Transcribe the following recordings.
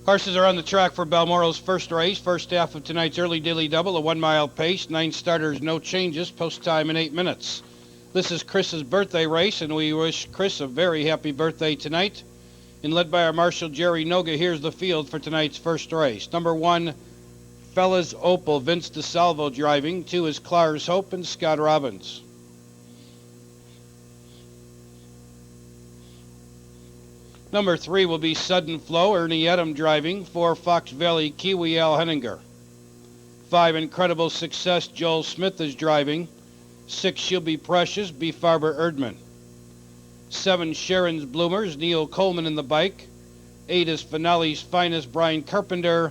Horses are on the track for Balmoral's first race. First half of tonight's early daily double, a 1 mile pace, 9 starters, no changes, post time in 8 minutes. This is Chris's birthday race, and we wish Chris a very happy birthday tonight. And led by our Marshal Jerry Noga, here's the field for tonight's first race. Number 1, Fella's Opal, Vince DeSalvo driving. 2 is Clar's Hope and Scott Robbins. Number 3 will be Sudden Flow, Ernie Edom driving. 4, Fox Valley Kiwi, Al Henninger. 5, Incredible Success, Joel Smith is driving. 6, She'll Be Precious, B. Farber Erdman. 7, Sharon's Bloomers, Neil Coleman in the bike. 8 is Finale's Finest, Brian Carpenter.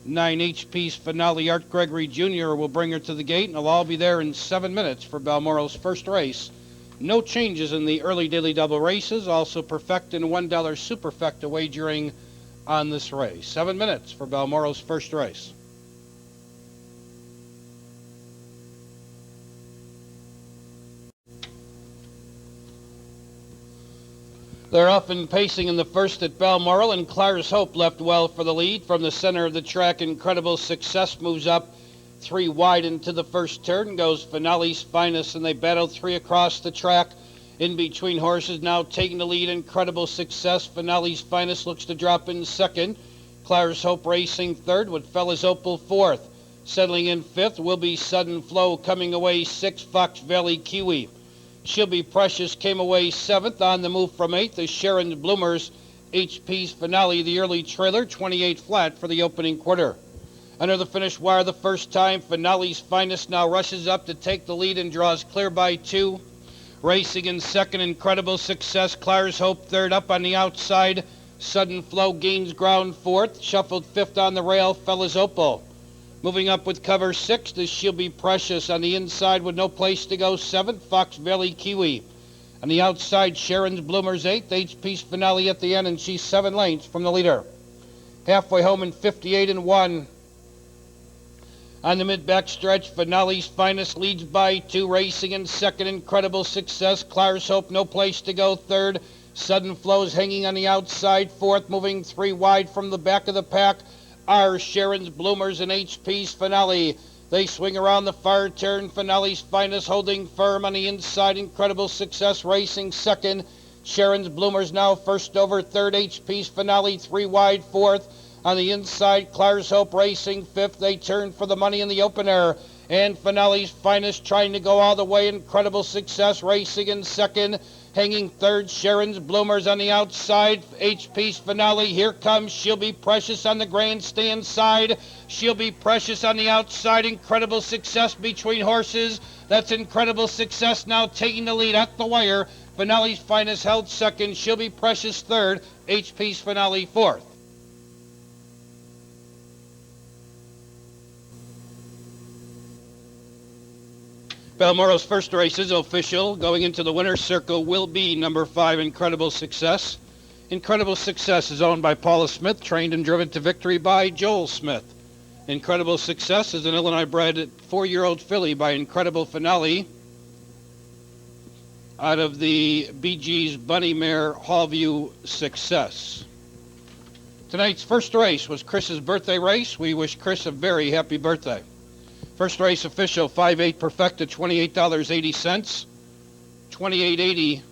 9, HP's Finale, Art Gregory Jr. will bring her to the gate, and they'll all be there in 7 minutes for Balmoral's first race. No changes in the early daily double races. Also perfect and $1 superfecta wagering on this race. 7 minutes for Balmoral's first race. They're off and pacing in the first at Balmoral, and Clar's Hope left well for the lead. From the center of the track, Incredible Success moves up 3 wide into the first turn, goes Finale's Finest, and they battle 3 across the track. In between horses, now taking the lead, Incredible Success. Finale's Finest looks to drop in second. Clar's Hope racing third, with Fella's Opal fourth. Settling in fifth will be Sudden Flow, coming away 6, Fox Valley Kiwi. She'll Be Precious came away 7th. On the move from 8th is Sharon's Bloomers. HP's Finale, the early trailer, 28 flat for the opening quarter. Under the finish wire the first time, Finale's Finest now rushes up to take the lead and draws clear by 2. Racing in second, Incredible Success. Clar's Hope third. Up on the outside, Sudden Flow gains ground 4th. Shuffled 5th on the rail, Fella's Opal. Moving up with cover 6th is She'll Be Precious. On the inside with no place to go 7th, Fox Valley Kiwi. On the outside, Sharon's Bloomers 8th. HP's Finale at the end, and she's 7 lengths from the leader. Halfway home in 58 and 1. On the mid-back stretch, Finale's Finest leads by 2. Racing in second, Incredible Success. Clar's Hope, no place to go, third. Sudden Flow's hanging on the outside, 4th. Moving 3 wide from the back of the pack are Sharon's Bloomers and HP's Finale. They swing around the far turn. Finale's Finest holding firm on the inside. Incredible Success racing second. Sharon's Bloomers now first over third. HP's Finale 3 wide, 4th. On the inside, Clar's Hope racing 5th. They turn for the money in the opener. And Finale's Finest trying to go all the way. Incredible Success racing in second. Hanging third, Sharon's Bloomers on the outside. HP's Finale. Here comes She'll Be Precious on the grandstand side. She'll Be Precious on the outside. Incredible Success between horses. That's Incredible Success now taking the lead at the wire. Finale's Finest held second. She'll Be Precious third. HP's Finale fourth. Balmoral's first race is official. Going into the winner's circle will be number 5, Incredible Success. Incredible Success is owned by Paula Smith, trained and driven to victory by Joel Smith. Incredible Success is an Illinois-bred 4-year-old filly by Incredible Finale out of the BG's Bunny Mare Hallview Success. Tonight's first race was Chris's birthday race. We wish Chris a very happy birthday. First race official, 5-8 Perfecta, $28.80. $28.80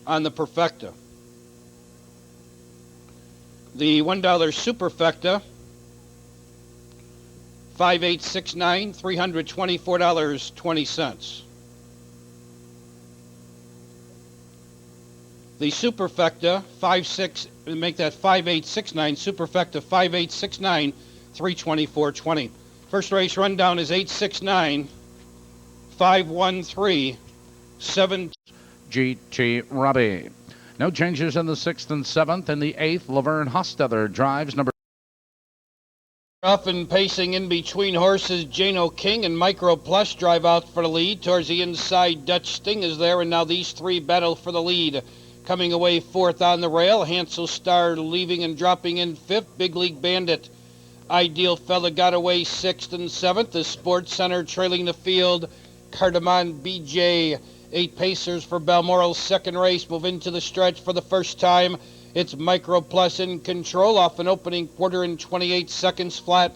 on the Perfecta. The $1 Superfecta, 5869, $324.20. The Superfecta, 56, make that 5869, Superfecta 5869, $324.20. First race rundown is 869, 513, 7. GT Robbie. No changes in the 6th and 7th. In the 8th, Laverne Hostetler drives number. Up and pacing in between horses, Jano King and Micro Plus drive out for the lead. Towards the inside, Dutch Sting is there, and now these 3 battle for the lead. Coming away 4th on the rail, Hansel Star leaving and dropping in 5th, Big League Bandit. Ideal Fella got away 6th and 7th. The Sports Center trailing the field. Cardamom BJ. 8 pacers for Balmoral's second race move into the stretch for the first time. It's Micro Plus in control off an opening quarter in 28 seconds flat.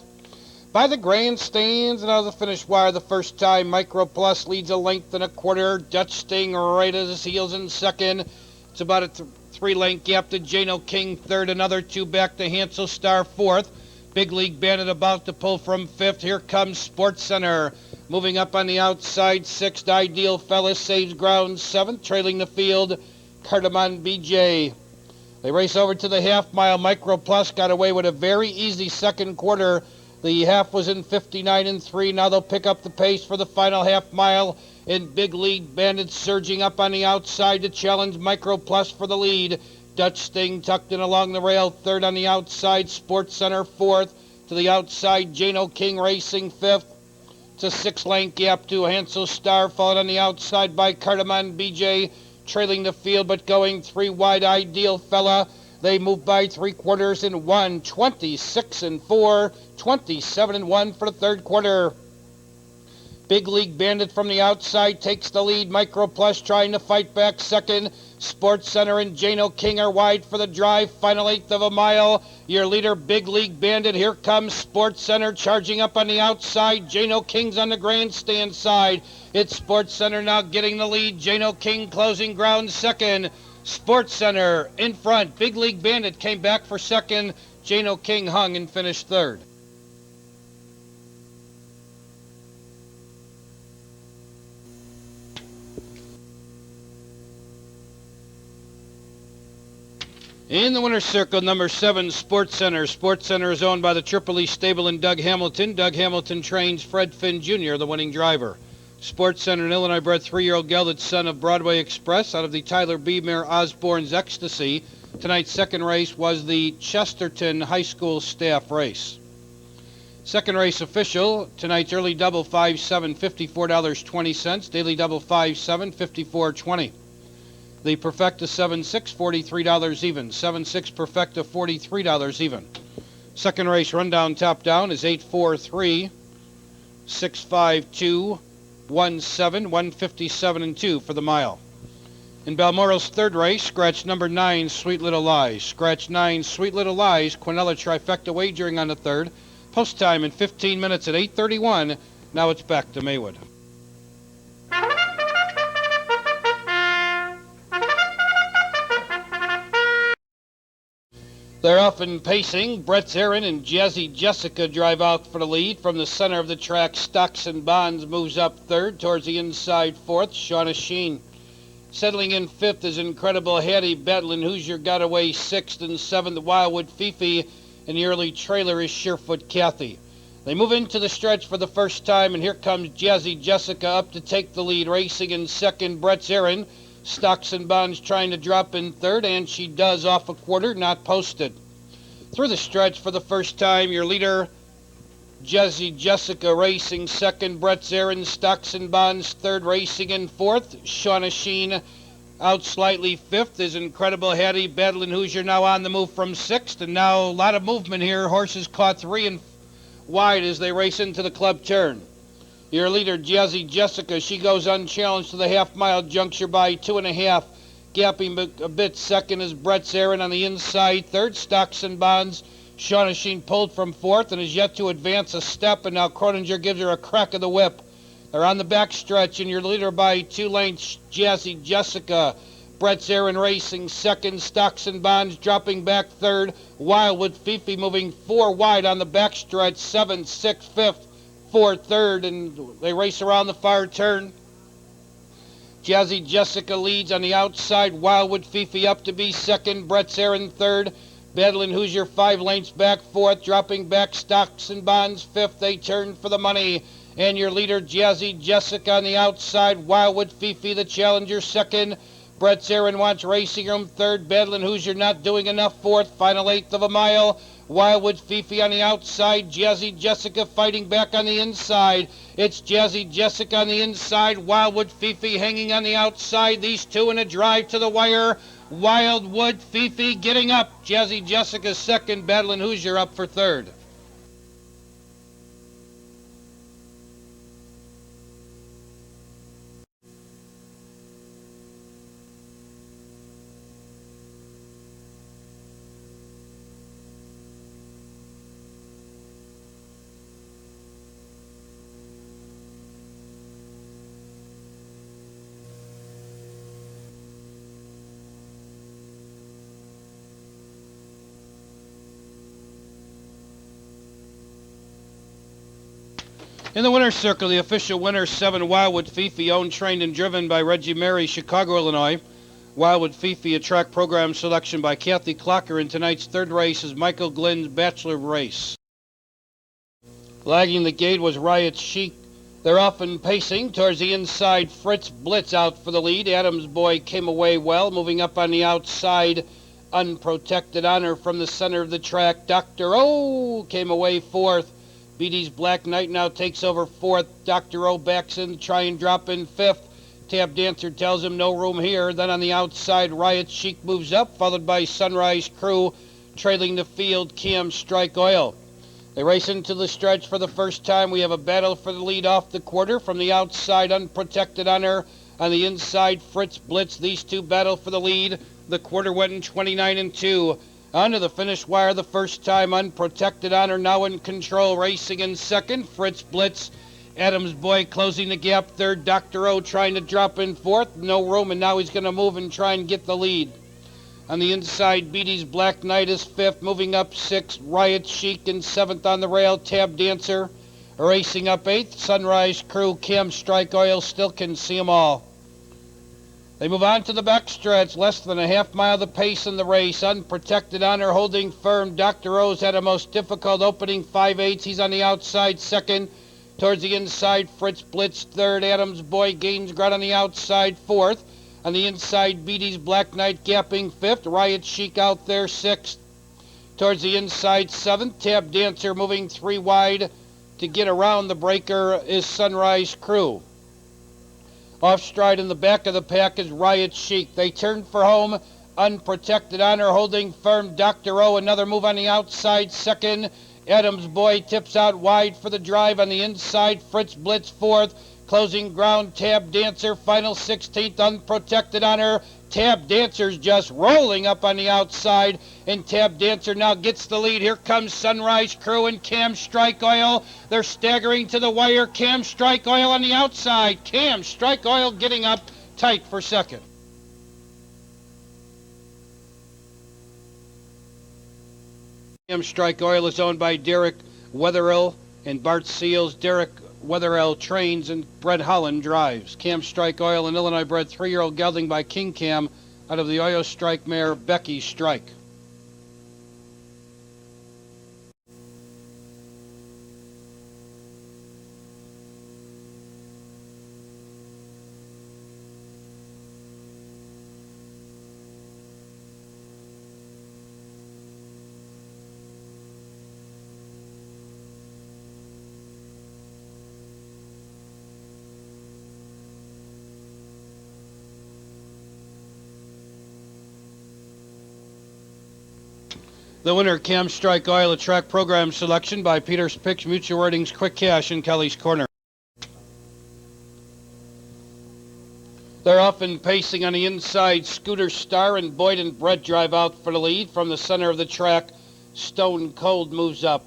By the grandstands and out of the finish wire the first time, Micro Plus leads a length and a quarter. Dutch Sting right at his heels in second. It's about a three-length gap to Jano King third, another two back to Hansel Star fourth. Big League Bandit about to pull from fifth. Here comes Sports Center. Moving up on the outside, sixth. Ideal Fella saves ground seventh. Trailing the field, Cardamon BJ. They race over to the half-mile. Micro Plus got away with a very easy second quarter. The half was in 59 and 3. Now they'll pick up the pace for the final half-mile. In Big League Bandit surging up on the outside to challenge Micro Plus for the lead. Dutch Sting tucked in along the rail, third on the outside. Sports Center fourth. To the outside, Jano King racing fifth. It's a six-length gap to Hansel Star, followed on the outside by Cardamon BJ. Trailing the field but going three wide, Ideal Fella. They move by three quarters in 1, 26 and 4, 27 and 1 for the third quarter. Big League Bandit from the outside takes the lead. Micro Plus trying to fight back second. Sports Center and Jano King are wide for the drive. Final eighth of a mile. Your leader, Big League Bandit. Here comes Sports Center charging up on the outside. Jano King's on the grandstand side. It's Sports Center now getting the lead. Jano King closing ground second. Sports Center in front. Big League Bandit came back for second. Jano King hung and finished third. In the winner's circle, number 7, Sports Center. Sports Center is owned by the Tripoli Stable and Doug Hamilton. Doug Hamilton trains Fred Finn Jr., the winning driver. Sports Center, an Illinois-bred 3-year-old gelded son of Broadway Express out of the Tyler B. Mare Osborne's Ecstasy. Tonight's second race was the Chesterton High School staff race. Second race official, tonight's early double 5-7, $54.20. Daily double 5-7, $54.20. The Perfecta 7-6, $43 even. 7-6 Perfecta, $43 even. Second race rundown top down is 8-4-3, 6-5-2, 1-7, 157 and 2 for the mile. In Balmoral's third race, scratch number 9, Sweet Little Lies. Scratch 9, Sweet Little Lies, Quinella trifecta wagering on the third. Post time in 15 minutes at 8:31. Now it's back to Maywood. They're off and pacing. Brett's Aaron and Jazzy Jessica drive out for the lead. From the center of the track, Stocks and Bonds moves up third. Towards the inside fourth, Shauna Sheen. Settling in fifth is Incredible Hattie Bedlin. Hoosier got away sixth, and seventh, Wildwood Fifi. And the early trailer is Surefoot Kathy. They move into the stretch for the first time, and here comes Jazzy Jessica up to take the lead. Racing in second, Brett's Aaron. Stocks and Bonds trying to drop in third, and she does off a quarter, not posted. Through the stretch for the first time, your leader, Jazzy Jessica, racing second, Brett's Aaron. Stocks and Bonds third, racing in fourth. Shauna Sheen out slightly fifth is Incredible Hattie Bedlin Hoosier now on the move from sixth, and now a lot of movement here. Horses caught three and wide as they race into the club turn. Your leader, Jazzy Jessica, she goes unchallenged to the half-mile juncture by 2.5. Gapping a bit second is Brett's Aaron on the inside. Third, Stocks and Bonds. Shauna Sheen pulled from fourth and is yet to advance a step, and now Croninger gives her a crack of the whip. They're on the back stretch, and your leader by 2 lengths, Jazzy Jessica. Brett's Aaron racing second. Stocks and Bonds dropping back third. Wildwood Fifi moving 4 wide on the back stretch. 7, 6, 5th. 4 third, and they race around the far turn. Jazzy Jessica leads on the outside. Wildwood Fifi up to be second. Brett's Aaron third. Bedlin Hoosier 5 lengths back fourth. Dropping back Stocks and Bonds fifth. They turn for the money. And your leader, Jazzy Jessica on the outside. Wildwood Fifi the challenger second. Brett's Aaron wants racing room third. Bedlin Hoosier not doing enough fourth. Final eighth of a mile. Wildwood Fifi on the outside. Jazzy Jessica fighting back on the inside. It's Jazzy Jessica on the inside. Wildwood Fifi hanging on the outside. These two in a drive to the wire. Wildwood Fifi getting up. Jazzy Jessica second. Bedlin Hoosier up for third. In the winner's circle, the official winner, 7 Wildwood Fifi, owned, trained, and driven by Reggie Mary, Chicago, Illinois. Wildwood Fifi, a track program selection by Kathy Clocker. In tonight's third race is Michael Glynn's Bachelor Race. Lagging the gate was Riot Chic. They're off and pacing towards the inside. Fritz Blitz out for the lead. Adams Boy came away well. Moving up on the outside, Unprotected Honor from the center of the track. Dr. O came away fourth. BD's Black Knight now takes over fourth. Dr. O backs in to try and drop in fifth. Tap Dancer tells him no room here. Then on the outside, Riot Chic moves up, followed by Sunrise Crew, trailing the field, Cam Strike Oil. They race into the stretch for the first time. We have a battle for the lead off the quarter. From the outside, Unprotected Honor. On the inside, Fritz Blitz. These two battle for the lead. The quarter went in 29-2. Onto the finish wire the first time, Unprotected Honor now in control, racing in second. Fritz Blitz, Adams Boy closing the gap third. Dr. O trying to drop in fourth. No room, and now he's going to move and try and get the lead. On the inside, BD's Black Knight is fifth, moving up sixth. Riot Chic in seventh on the rail. Tab Dancer racing up eighth. Sunrise Crew, Cam Strike Oil still can see them all. They move on to the backstretch, less than a half mile the pace in the race. Unprotected Honor holding firm. Dr. O's had a most difficult opening, 5/8. He's on the outside second. Towards the inside, Fritz Blitz third. Adams Boy gains ground on the outside fourth. On the inside, BD's Black Knight gapping fifth. Riot Chic out there sixth. Towards the inside seventh. Tab Dancer moving 3 wide. To get around the breaker is Sunrise Crew. Off stride in the back of the pack is Riot Chic. They turn for home. Unprotected Honor holding firm. Dr. O, another move on the outside second. Adams Boy tips out wide for the drive on the inside. Fritz Blitz fourth. Closing ground, Tab Dancer, final 16th, Unprotected Honor. Tab Dancer's just rolling up on the outside, and Tab Dancer now gets the lead. Here comes Sunrise Crew and Cam Strike Oil. They're staggering to the wire. Cam Strike Oil on the outside. Cam Strike Oil getting up tight for second. Cam Strike Oil is owned by Derek Wetherill and Bart Seals. Derek Wetherill trains and Brett Holland drives. Cam Strike Oil, an Illinois-bred 3-year-old gelding by King Cam out of the Oyo Strike mare Becky Strike. The winner, Cam Strike Oil, a track program selection by Peter's Picks, Mutual Ratings, Quick Cash, and Kelly's Corner. They're off and pacing on the inside. Scooter Star and Boyd and Brett drive out for the lead. From the center of the track, Stone Cold moves up.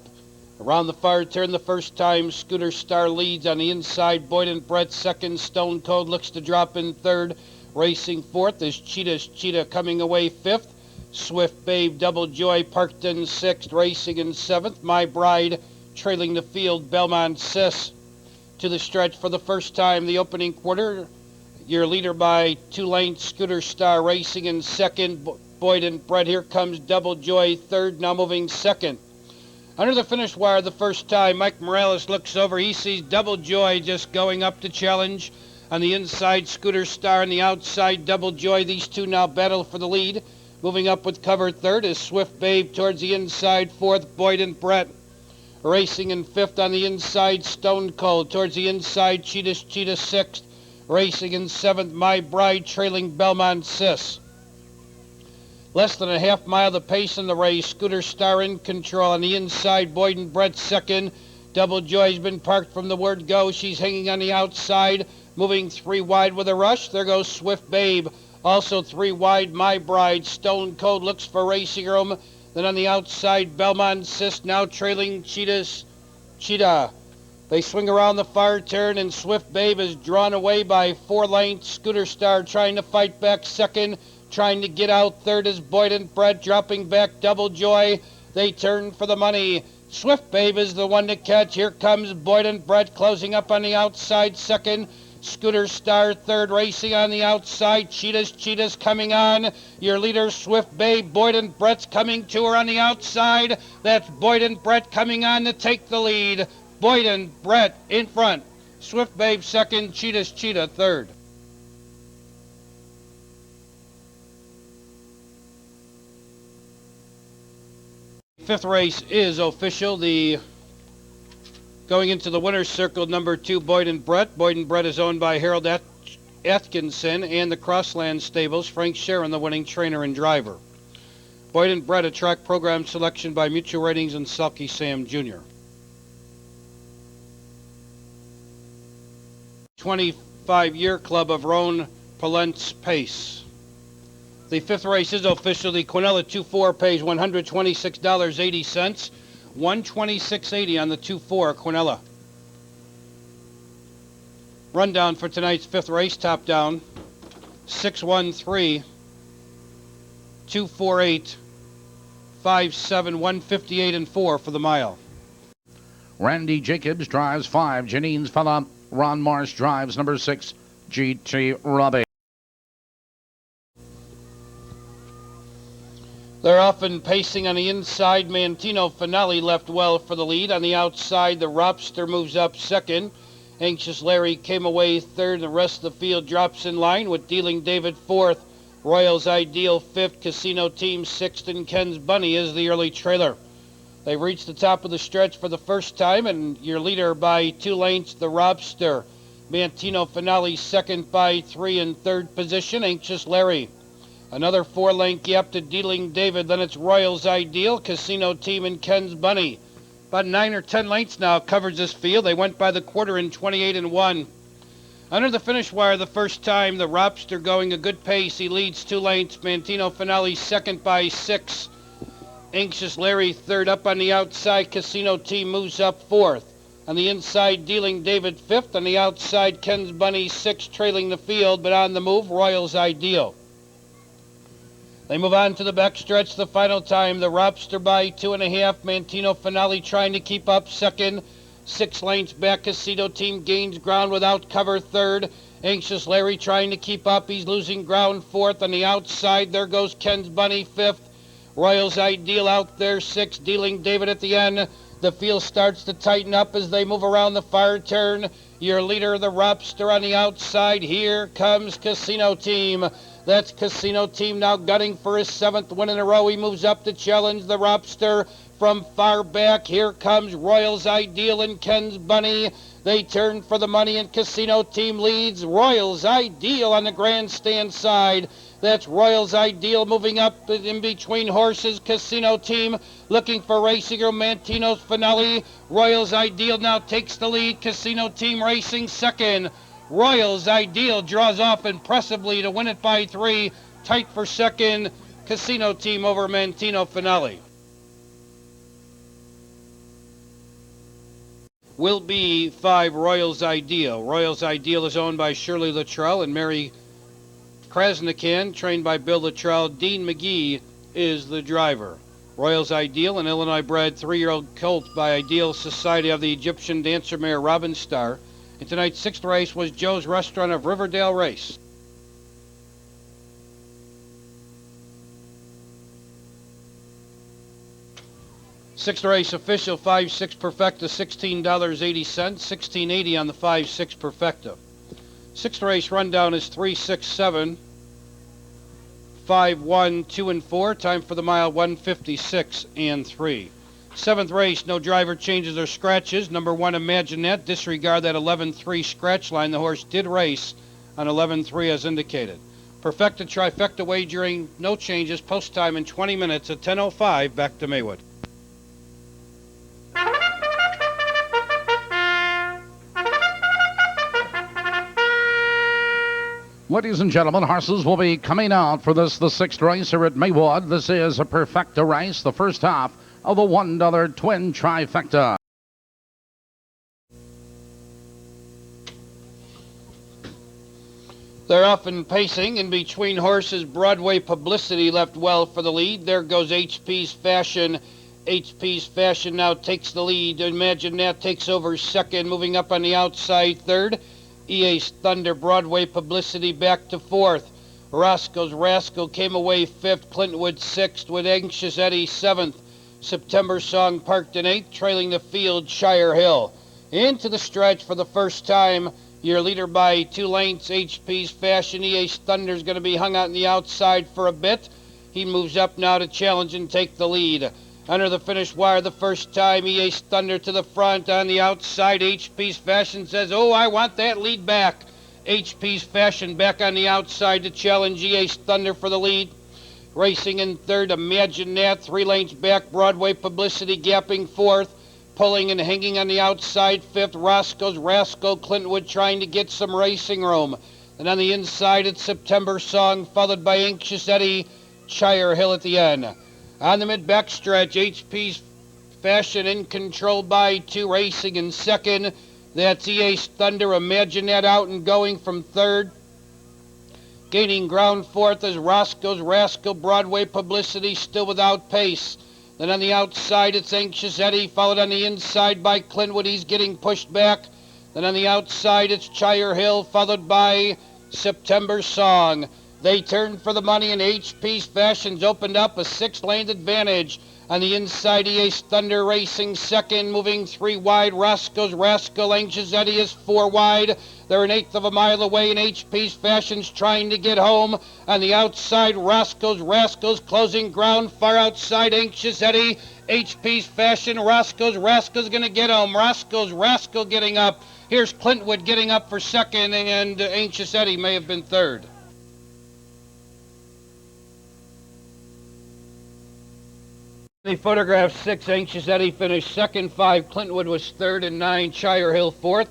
Around the far turn the first time, Scooter Star leads on the inside. Boyd and Brett second. Stone Cold looks to drop in third. Racing fourth is Cheetah coming away fifth. Swift Babe, Double Joy, parked in sixth, racing in seventh. My Bride, trailing the field, Belmont Sis. To the stretch for the first time, the opening quarter. Your leader by 2 lengths, Scooter Star, racing in second. Boyd and Brett, here comes Double Joy, third, now moving second. Under the finish wire the first time, Mike Morales looks over. He sees Double Joy just going up to challenge. On the inside, Scooter Star, on the outside, Double Joy. These two now battle for the lead. Moving up with cover third is Swift Babe. Towards the inside, fourth, Boyd and Brett. Racing in fifth on the inside, Stone Cold. Towards the inside, Cheetah sixth. Racing in seventh, My Bride, trailing Belmont Sis. Less than a half mile the pace in the race. Scooter Star in control. On the inside, Boyd and Brett second. Double Joy's been parked from the word go. She's hanging on the outside. Moving 3 wide with a rush. There goes Swift Babe. Also 3 wide, My Bride. Stone Cold looks for racing room. Then on the outside, Belmont Sis now trailing Cheetah. They swing around the far turn, and Swift Babe is drawn away by 4 lengths. Scooter Star trying to fight back second. Trying to get out third is Boyd and Brett, dropping back Double Joy. They turn for the money. Swift Babe is the one to catch. Here comes Boyden Brett closing up on the outside second. Scooter Star third, racing on the outside. Cheetah's coming on. Your leader, Swift Babe. Boyden Brett's coming to her on the outside. That's Boyden Brett coming on to take the lead. Boyden Brett in front. Swift Babe second, Cheetah third. Fifth race is official. Going into the winner's circle, number 2, Boyden Brett. Boyden Brett is owned by Harold Atkinson and the Crossland Stables. Frank Sharon, the winning trainer and driver. Boyden Brett, a track program selection by Mutual Ratings and Sulky Sam Jr. 25-year Club of Roan Palent's Pace. The fifth race is official. The Quinella 2-4 pays $126.80. $126.80 on the 2-4 Quinella. Rundown for tonight's fifth race, top down. 613, 248, 57, 158 and 4 for the mile. Randy Jacobs drives 5. Janine's fella. Ron Marsh drives number 6. GT Robbie. They're often pacing on the inside. Mantino Finale left well for the lead. On the outside, the Robster moves up second. Anxious Larry came away third. The rest of the field drops in line with Dealing David fourth. Royals Ideal fifth. Casino Team sixth. And Ken's Bunny is the early trailer. They've reached the top of the stretch for the first time, and your leader by 2 lengths, the Robster. Mantino Finale second by 3 in third position. Anxious Larry. Another 4-length gap to Dealing David. Then it's Royals Ideal, Casino Team, and Ken's Bunny. About 9 or 10 lengths now covers this field. They went by the quarter in 28 and 1. Under the finish wire the first time, the Robster going a good pace. He leads 2 lengths. Mantino Finale second by 6. Anxious Larry third. Up on the outside, Casino Team moves up fourth. On the inside, Dealing David fifth. On the outside, Ken's Bunny sixth, trailing the field, but on the move, Royals Ideal. They move on to the backstretch the final time. The Robster by 2.5. Mantino Finale trying to keep up second. 6 lengths back. Casino Team gains ground without cover third. Anxious Larry trying to keep up. He's losing ground fourth. On the outside, there goes Ken's Bunny fifth. Royals Ideal out there sixth. Dealing David at the end. The field starts to tighten up as they move around the fire turn. Your leader, the Robster, on the outside. Here comes Casino Team. That's Casino Team now gunning for his 7th win in a row. He moves up to challenge the Robster from far back. Here comes Royals Ideal and Ken's Bunny. They turn for the money, and Casino Team leads. Royals Ideal on the grandstand side. That's Royals Ideal moving up in between horses. Casino Team looking for racing or Mantino's Finale. Royals Ideal now takes the lead. Casino Team racing second. Royals Ideal draws off impressively to win it by 3. Tight for second. Casino Team over Mantino Finale. Will be 5 Royals Ideal. Royals Ideal is owned by Shirley Luttrell and Mary Krasnikan, trained by Bill Luttrell. Dean McGee is the driver. Royals Ideal, an Illinois-bred 3-year-old colt by Ideal Society of the Egyptian dancer mare Robin Starr. And tonight's 6th race was Joe's Restaurant of Riverdale Race. Sixth race official, 5-6 Perfecta, $16.80, $16.80 on the 5-6 Perfecta. Sixth race rundown is 3-6-7, 5-1, 2 and 4. Time for the mile 156 and 3. Seventh race, no driver changes or scratches. Number 1, Imagine That. Disregard that 11-3 scratch line. The horse did race on 11-3 as indicated. Perfecta trifecta wagering, no changes. Post time in 20 minutes at 10:05. Back to Maywood. Ladies and gentlemen, horses will be coming out for this, the 6th race here at Maywood. This is a Perfecta race, the first half of the $1 twin trifecta. They're often pacing in between horses. Broadway Publicity left well for the lead. There goes HP's Fashion HP's Fashion now takes the lead. Imagine That takes over second, moving up on the outside third. EA's Thunder Broadway Publicity back to fourth. Roscoe's Rascal came away fifth. Clintwood sixth with Anxious Eddie seventh. September Song parked in eighth, trailing the field Shire Hill. Into the stretch for the first time. Your leader by 2 lengths, HP's Fashion. EA's Thunder's going to be hung out on the outside for a bit. He moves up now to challenge and take the lead. Under the finish wire the first time, EA's Thunder to the front. On the outside, HP's Fashion says, "Oh, I want that lead back." HP's Fashion back on the outside to challenge EA's Thunder for the lead. Racing in third, Imagine That, 3 lanes back, Broadway Publicity gapping fourth. Pulling and hanging on the outside fifth, Roscoe's Rascal. Clintwood trying to get some racing room. And on the inside, it's September Song, followed by Anxious Eddie, Shire Hill at the end. On the mid-back stretch, HP's Fashion in control by 2, racing in second. That's EA's Thunder. Imagine That out and going from third. Gaining ground fourth is Roscoe's Rascal. Broadway Publicity still without pace. Then on the outside, it's Anxious Eddie, followed on the inside by Clintwood. He's getting pushed back. Then on the outside, it's Shire Hill, followed by September Song. They turned for the money, and HP's Fashion's opened up a 6-lane advantage. On the inside, EA's Thunder racing second, moving 3 wide. Roscoe's Rascal. Anxious Eddie is 4 wide. They're 1/8 of a mile away, and HP's Fashion's trying to get home. On the outside, Roscoe's Rascal's closing ground. Far outside, Anxious Eddie. HP's Fashion. Roscoe's Rascal's going to get home. Roscoe's Rascal getting up. Here's Clintwood getting up for second, and Anxious Eddie may have been third. The photograph 6, Anxious Eddie finished second. 5, Clintwood was third, and 9, Shire Hill fourth.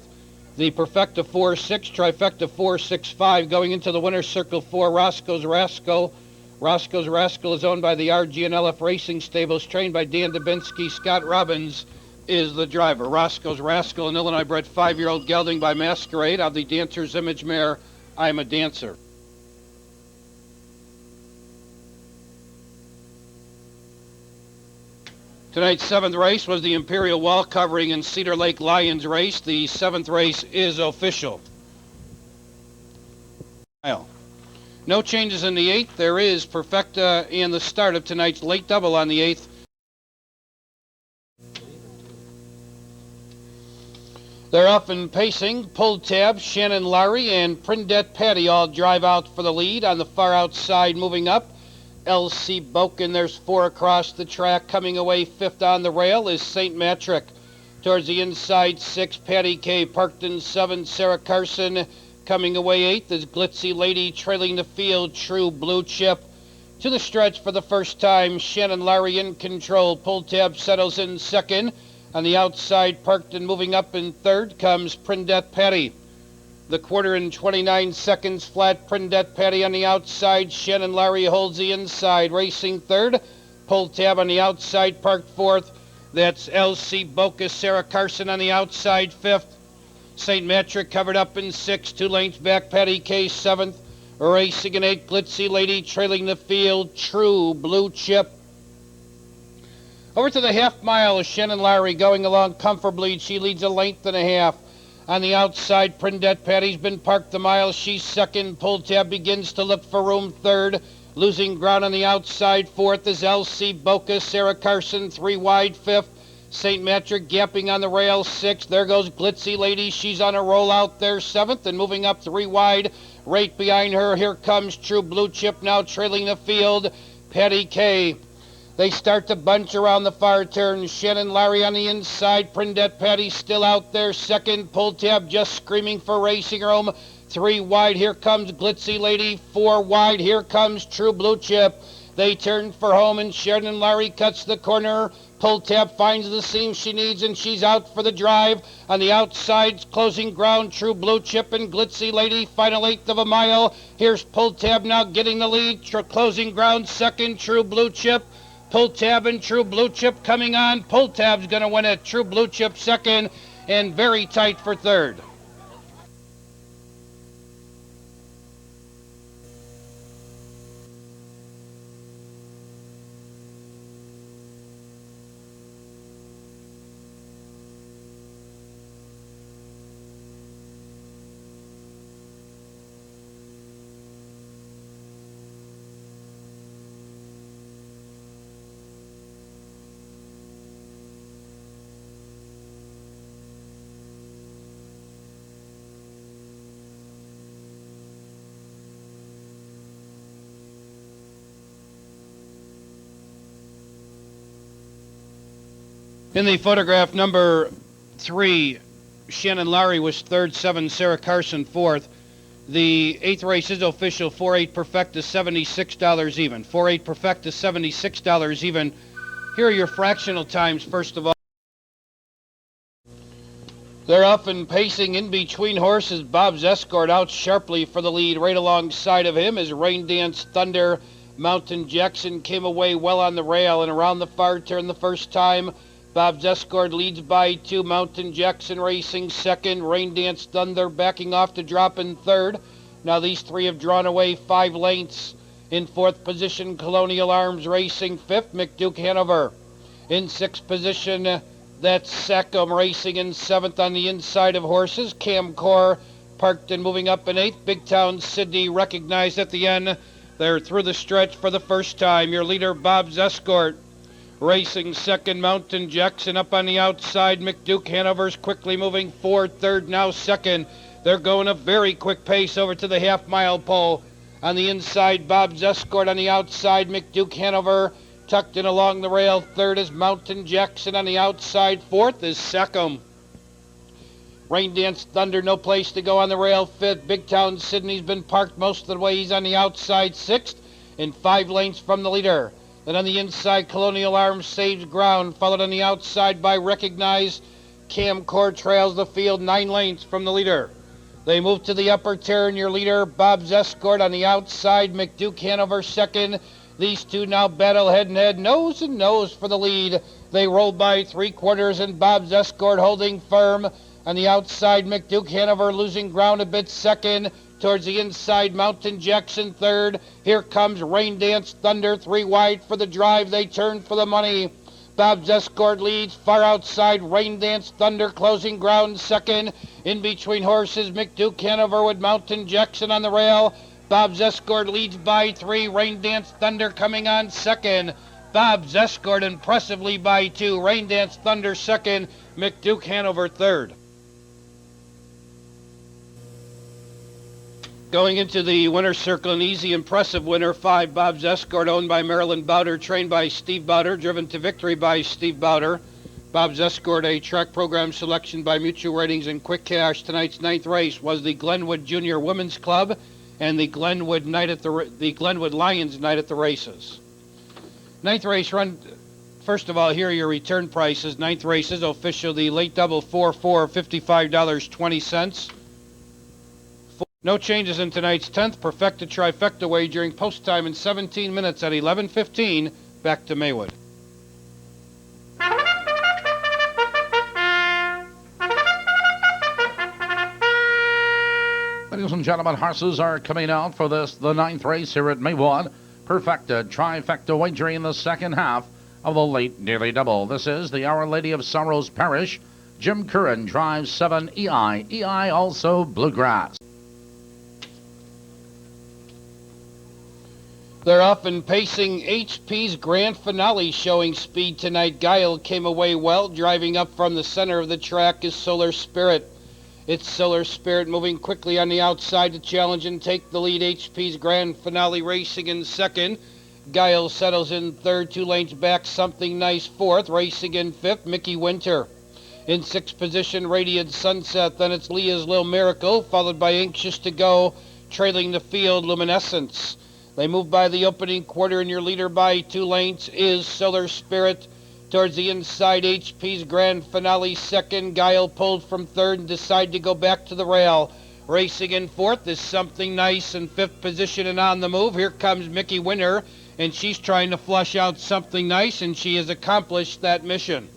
The Perfecta 4-6, Trifecta 4-6-5 going into the winner's circle for Roscoe's Rascal. Roscoe's Rascal is owned by the RG&LF Racing Stables, trained by Dan Dubinsky. Scott Robbins is the driver. Roscoe's Rascal, an Illinois-bred 5-year-old gelding by Masquerade of the Dancer's Image mare, I'm a Dancer. Tonight's 7th race was the Imperial Wall Covering and Cedar Lake Lions race. The 7th race is official. No changes in the 8th. There is Perfecta and the start of tonight's late double on the 8th. They're off and pacing. Pull Tab, Shannon Larry, and Prindette Patty all drive out for the lead. On the far outside, moving up, L.C. Boken. There's 4 across the track. Coming away 5th on the rail is St. Matrick. Towards the inside, 6, Patty K. Parked in 7, Sarah Carson. Coming away 8th is Glitzy Lady. Trailing the field, True Blue Chip. To the stretch for the first time, Shannon Larry in control. Pull Tab settles in second. On the outside, parked and moving up in third, comes Prindette Patty. The quarter in 29 seconds flat. Prindette Patty on the outside. Shannon Larry holds the inside. Racing third. Pull Tab on the outside. Parked fourth. That's L.C. Boca. Sarah Carson on the outside fifth. St. Matrick covered up in sixth. 2 lengths back. Patty K. seventh. Racing in 8. Glitzy Lady trailing the field. True Blue Chip. Over to the half mile. Shannon Larry going along comfortably. She leads a length and a half. On the outside, Prindette Patty's been parked the mile. She's second. Pull Tab begins to look for room third. Losing ground on the outside. Fourth is L.C. Boca. Sarah Carson 3 wide fifth. St. Matrick gapping on the rail 6th. There goes Glitzy Lady. She's on a roll out there 7th and moving up 3 wide. Right behind her, here comes True Blue Chip now trailing the field. Patty K. They start to bunch around the far turn. Shannon Larry on the inside. Prindette Patty still out there. Second. Pull Tab just screaming for racing room. 3 wide. Here comes Glitzy Lady. 4 wide. Here comes True Blue Chip. They turn for home, and Shannon Larry cuts the corner. Pull Tab finds the seam she needs, and she's out for the drive. On the outside, closing ground, True Blue Chip and Glitzy Lady. Final 1/8 of a mile. Here's Pull Tab now getting the lead. Closing ground, second, True Blue Chip. Pull Tab and True Blue Chip coming on. Pull Tab's going to win it. True Blue Chip second, and very tight for third. In the photograph, number 3, Shannon Lowry was third, 7, Sarah Carson fourth. The 8th race is official, 4-8 perfect is $76 even. 4-8 perfect is $76 even. Here are your fractional times, first of all. They're up and pacing in between horses. Bob's Escort out sharply for the lead. Right alongside of him is Rain Dance Thunder. Mountain Jackson came away well on the rail and around the far turn the first time. Bob's Escort leads by 2. Mountain Jackson racing second. Rain Dance Thunder backing off to drop in third. Now these 3 have drawn away 5 lengths. In 4th position, Colonial Arms racing 5th. McDuke Hanover. In 6th position, that's Sackham racing in 7th on the inside of horses. Camcor parked and moving up in 8th. Big Town Sydney recognized at the end. They're through the stretch for the first time. Your leader, Bob's Escort. Racing second, Mountain Jackson up on the outside. McDuke Hanover's quickly moving forward. Third, now second. They're going a very quick pace over to the half-mile pole. On the inside, Bob's Escort on the outside. McDuke Hanover tucked in along the rail. Third is Mountain Jackson on the outside. Fourth is Sackham. Rain Dance Thunder, no place to go on the rail. 5th, Big Town Sydney's been parked most of the way. He's on the outside. 6th, and 5 lengths from the leader. Then on the inside, Colonial Arms saves ground, followed on the outside by Recognized. Camcor trails the field 9 lengths from the leader. They move to the upper turn. Your leader, Bob's Escort on the outside. McDuke Hanover second. These 2 now battle head and head, nose and nose for the lead. They roll by 3/4 and Bob's Escort holding firm. On the outside, McDuke Hanover losing ground a bit second. Towards the inside, Mountain Jackson third. Here comes Rain Dance Thunder, 3 wide for the drive. They turn for the money. Bob's Escort leads far outside. Rain Dance Thunder closing ground second. In between horses, McDuke Hanover with Mountain Jackson on the rail. Bob's Escort leads by 3. Rain Dance Thunder coming on second. Bob's Escort impressively by 2. Rain Dance Thunder second. McDuke Hanover third. Going into the winner's circle, an easy, impressive winner, 5, Bob's Escort, owned by Marilyn Bowder, trained by Steve Bowder, driven to victory by Steve Bowder. Bob's Escort, a track program selection by Mutual Ratings and Quick Cash. Tonight's 9th race was the Glenwood Junior Women's Club and the Glenwood Lions night at the races. 9th race run. First of all, here are your return prices. 9th race is official. The late double 4-4, $55.20. No changes in tonight's 10th perfecta trifecta wagering. Post time in 17 minutes at 11:15. Back to Maywood. Ladies and gentlemen, horses are coming out for this, the 9th race here at Maywood. Perfecta trifecta wagering in the second half of the late nearly double. This is the Our Lady of Sorrows Parish. Jim Curran drives 7 EI. EI also Bluegrass. They're up and pacing. HP's grand finale showing speed tonight. Guile came away well. Driving up from the center of the track is Solar Spirit. It's Solar Spirit moving quickly on the outside to challenge and take the lead. HP's grand finale racing in second. Guile settles in third, 2 lanes back. Something Nice fourth. Racing in fifth, Mickey Winter. In 6th position, Radiant Sunset. Then it's Leah's Little Miracle, followed by Anxious to Go, trailing the field, Luminescence. They move by the opening quarter, and your leader by 2 lengths is Solar Spirit. Towards the inside, HP's grand finale second. Guile pulled from third and decided to go back to the rail. Racing in fourth is Something Nice in 5th position and on the move. Here comes Mickey Winter, and she's trying to flush out Something Nice, and she has accomplished that mission.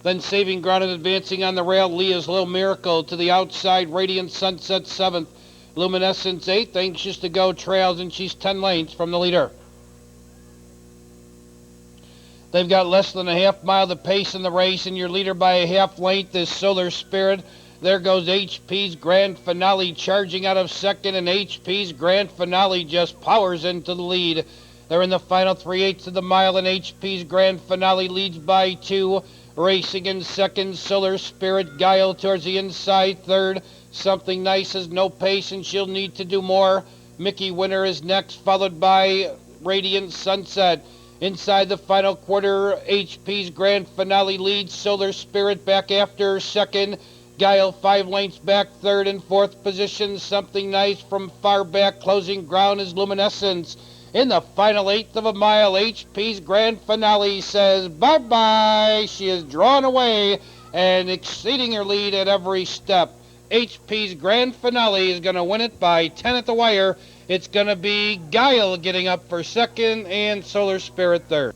Then saving ground and advancing on the rail, Leah's Little Miracle to the outside. Radiant Sunset 7th. Luminescence 8th, Anxious to Go trails, and she's 10 lengths from the leader. They've got less than a half mile to pace in the race, and your leader by a half length is Solar Spirit. There goes HP's grand finale charging out of second, and HP's grand finale just powers into the lead. They're in the final 3/8 of the mile, and HP's grand finale leads by 2. Racing in second, Solar Spirit. Guile towards the inside third. Something Nice has no pace, and she'll need to do more. Mickey Winter is next, followed by Radiant Sunset. Inside the final quarter, HP's Grand Finale leads. Solar Spirit back after second. Guile 5 lengths back third and fourth position. Something Nice from far back. Closing ground is Luminescence. In the final eighth of a mile, HP's Grand Finale says bye-bye. She is drawn away and exceeding her lead at every step. HP's Grand Finale is going to win it by 10 at the wire. It's going to be Guile getting up for second and Solar Spirit third.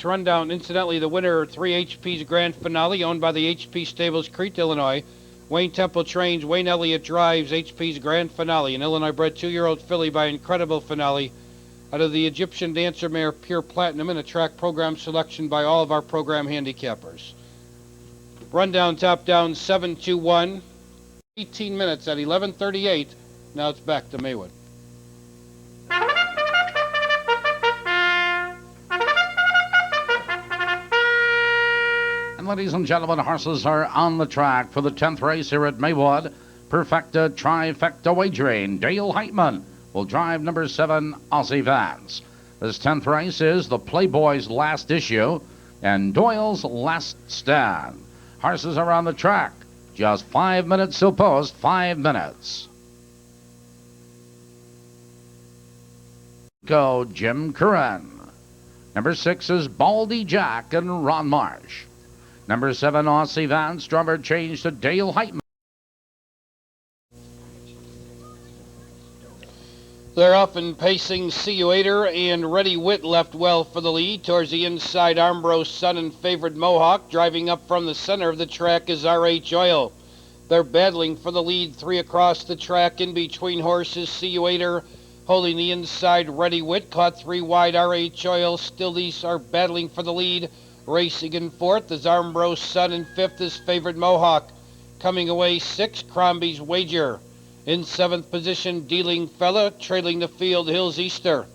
Rundown. Incidentally, the winner, 3 HP's Grand Finale, owned by the HP Stables, Crete, Illinois. Wayne Temple trains, Wayne Elliott drives HP's Grand Finale, an Illinois-bred 2-year-old filly by Incredible Finale, out of the Egyptian Dancer Mare Pure Platinum, and a track program selection by all of our program handicappers. Rundown, top down, 7-2-1. 18 minutes at 11:38. Now it's back to Maywood. And ladies and gentlemen, horses are on the track for the 10th race here at Maywood. Perfecta Trifecta Wagering. Dale Heitman will drive number 7, Aussie Vance. This 10th race is the Playboy's last issue and Doyle's last stand. Horses are on the track. Just 5 minutes till post, 5 minutes. Go Jim Curran. Number 6 is Baldy Jack and Ron Marsh. Number 7, Aussie Vance, drummer changed to Dale Heitman. They're up and pacing. Seawater and Ready Wit left well for the lead. Towards the inside, Armbro's Son and favored Mohawk. Driving up from the center of the track is RH Oil. They're battling for the lead. 3 across the track in between horses. Seawater holding the inside. Ready Wit caught 3 wide. RH Oil. Still these are battling for the lead. Racing in fourth is Armbro's Son, and fifth is favored Mohawk. Coming away 6, Crombie's Wager. In seventh position, Dealing Fella, trailing the field, Hills Easter.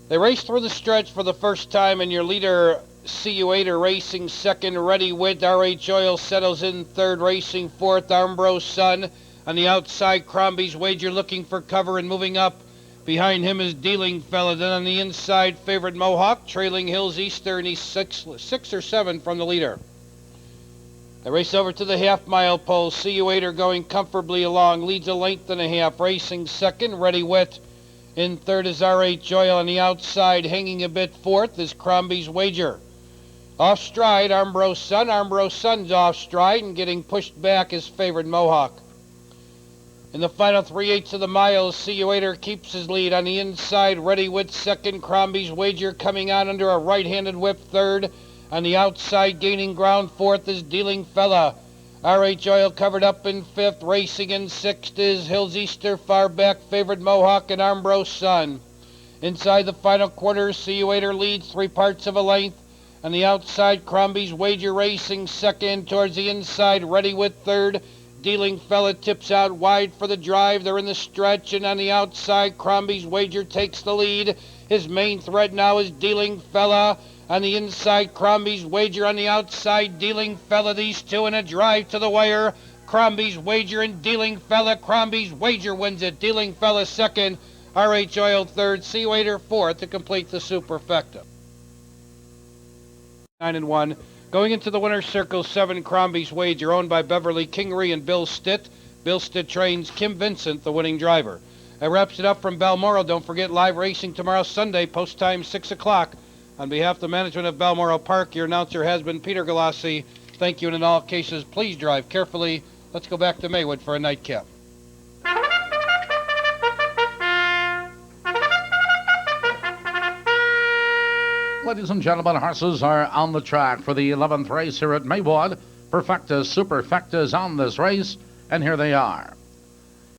They race through the stretch for the first time, and your leader, Seawater, racing second. Ready Wit, RH Oil settles in third, racing fourth, Armbro's Son. On the outside, Crombie's Wager looking for cover and moving up. Behind him is Dealing Fella. Then on the inside, favored Mohawk, trailing Hills Easter, and he's six or seven from the leader. They race over to the half-mile pole. Seawater going comfortably along, leads a length and a half. Racing second, Ready Wit. In third is RH Oil. On the outside, hanging a bit fourth, is Crombie's Wager. Off stride, Armbro's Son. Armbro's Son's off stride, and getting pushed back is favored Mohawk. In the final 3/8 of the mile, Seawater keeps his lead. On the inside, Ready Wit second, Crombie's Wager coming on under a right-handed whip third. On the outside, gaining ground fourth is Dealing Fella. RH Oil covered up in fifth. Racing in sixth is Hills Easter, far back favored Mohawk and Armbro's Son. Inside the final quarter, Seawater leads 3 parts of a length. On the outside, Crombie's Wager racing second. Towards the inside, Ready Wit third. Dealing Fella tips out wide for the drive. They're in the stretch, and on the outside, Crombie's Wager takes the lead. His main threat now is Dealing Fella. On the inside, Crombie's Wager. On the outside, Dealing Fella. These two in a drive to the wire. Crombie's Wager and Dealing Fella. Crombie's Wager wins it. Dealing Fella second. RH Oil third. Seawater fourth to complete the superfecta. 9-1. Going into the winner's circle, 7, Crombie's Wager, owned by Beverly Kingery and Bill Stitt. Bill Stitt trains Kim Vincent, the winning driver. That wraps it up from Balmoral. Don't forget live racing tomorrow, Sunday, post time 6 o'clock. On behalf of the management of Balmoral Park, your announcer has been Peter Galassi. Thank you, and in all cases, please drive carefully. Let's go back to Maywood for a nightcap. Ladies and gentlemen, horses are on the track for the 11th race here at Maywood. Perfecta Superfecta is on this race, and here they are.